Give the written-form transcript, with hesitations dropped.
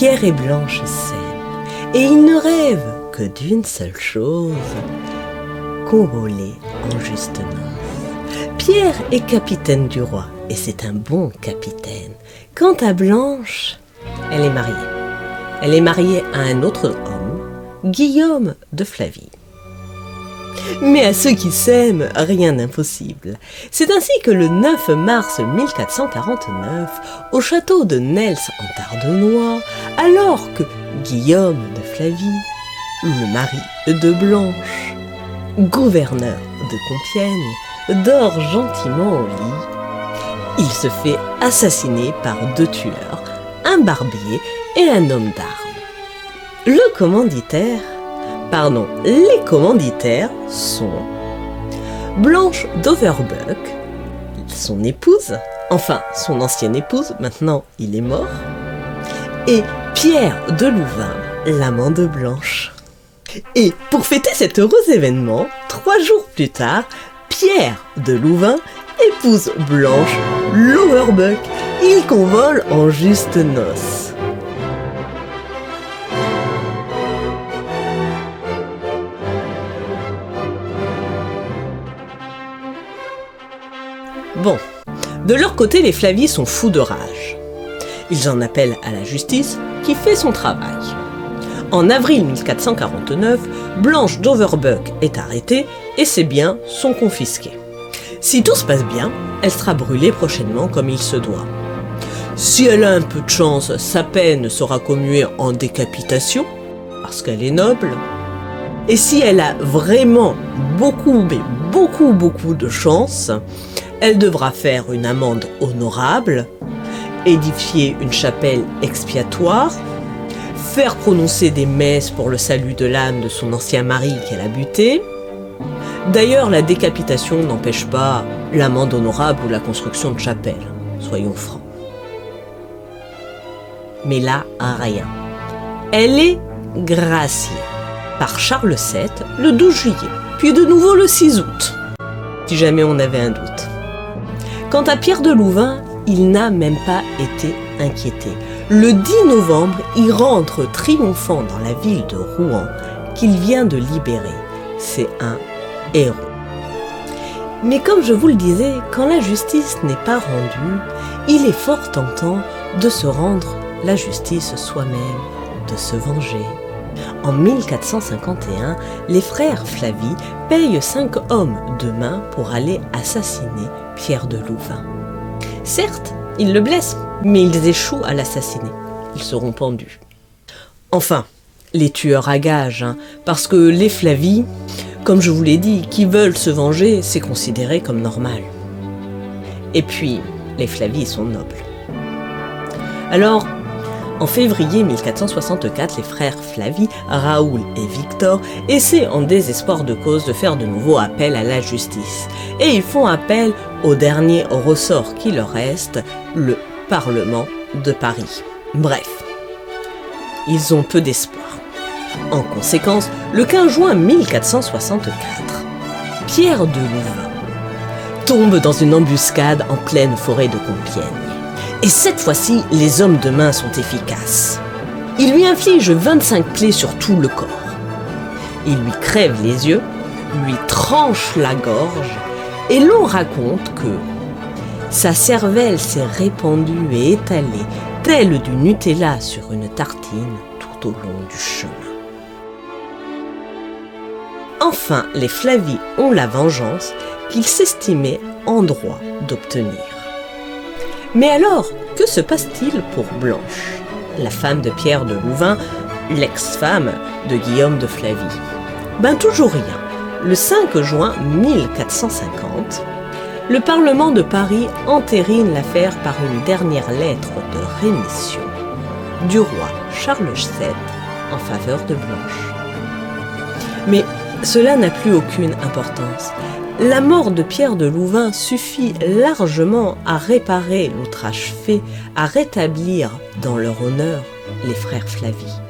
Pierre et Blanche s'aiment, et ils ne rêvent que d'une seule chose, convoler en juste noces. Pierre est capitaine du roi, et c'est un bon capitaine. Quant à Blanche, elle est mariée. Elle est mariée à un autre homme, Guillaume de Flavie. Mais à ceux qui s'aiment, rien d'impossible. C'est ainsi que le 9 mars 1449, au château de Nels en Tardenois, alors que Guillaume de Flavie, le mari de Blanche, gouverneur de Compiègne, dort gentiment au lit, il se fait assassiner par deux tueurs, un barbier et un homme d'armes. Les commanditaires sont Blanche d'Overbuck, son épouse, enfin son ancienne épouse, maintenant il est mort, et Pierre de Louvain, l'amant de Blanche. Et pour fêter cet heureux événement, 3 jours plus tard, Pierre de Louvain épouse Blanche l'Overbuck. Ils convolent en juste noces. Bon, de leur côté, les Flavie sont fous de rage. Ils en appellent à la justice qui fait son travail. En avril 1449, Blanche d'Overbuck est arrêtée et ses biens sont confisqués. Si tout se passe bien, elle sera brûlée prochainement comme il se doit. Si elle a un peu de chance, sa peine sera commuée en décapitation, parce qu'elle est noble. Et si elle a vraiment beaucoup de chance, elle devra faire une amende honorable, édifier une chapelle expiatoire, faire prononcer des messes pour le salut de l'âme de son ancien mari qu'elle a buté. D'ailleurs, la décapitation n'empêche pas l'amende honorable ou la construction de chapelles, soyons francs. Mais là, rien. Elle est graciée par Charles VII le 12 juillet, puis de nouveau le 6 août, si jamais on avait un doute. Quant à Pierre de Louvain, il n'a même pas été inquiété. Le 10 novembre, il rentre triomphant dans la ville de Rouen qu'il vient de libérer. C'est un héros. Mais comme je vous le disais, quand la justice n'est pas rendue, il est fort tentant de se rendre la justice soi-même, de se venger. En 1451, les frères Flavie payent 5 hommes de main pour aller assassiner Pierre de Louvain. Certes, ils le blessent, mais ils échouent à l'assassiner. Ils seront pendus. Enfin, les tueurs à gages, parce que les Flavie, comme je vous l'ai dit, qui veulent se venger, c'est considéré comme normal. Et puis, les Flavie sont nobles. Alors, en février 1464, les frères Flavie, Raoul et Victor, essaient en désespoir de cause de faire de nouveau appel à la justice. Et ils font appel au dernier ressort qui leur reste, le Parlement de Paris. Bref, ils ont peu d'espoir. En conséquence, le 15 juin 1464, Pierre de Louvain tombe dans une embuscade en pleine forêt de Compiègne. Et cette fois-ci, les hommes de main sont efficaces. Ils lui infligent 25 plaies sur tout le corps. Ils lui crèvent les yeux, lui tranchent la gorge, et l'on raconte que sa cervelle s'est répandue et étalée, telle du Nutella sur une tartine, tout au long du chemin. Enfin, les Flavie ont la vengeance qu'ils s'estimaient en droit d'obtenir. Mais alors, que se passe-t-il pour Blanche, la femme de Pierre de Louvain, l'ex-femme de Guillaume de Flavie? Toujours rien. Le 5 juin 1450, le Parlement de Paris entérine l'affaire par une dernière lettre de rémission du roi Charles VII en faveur de Blanche. Mais cela n'a plus aucune importance. La mort de Pierre de Louvain suffit largement à réparer l'outrage fait, à rétablir dans leur honneur les frères Flavie.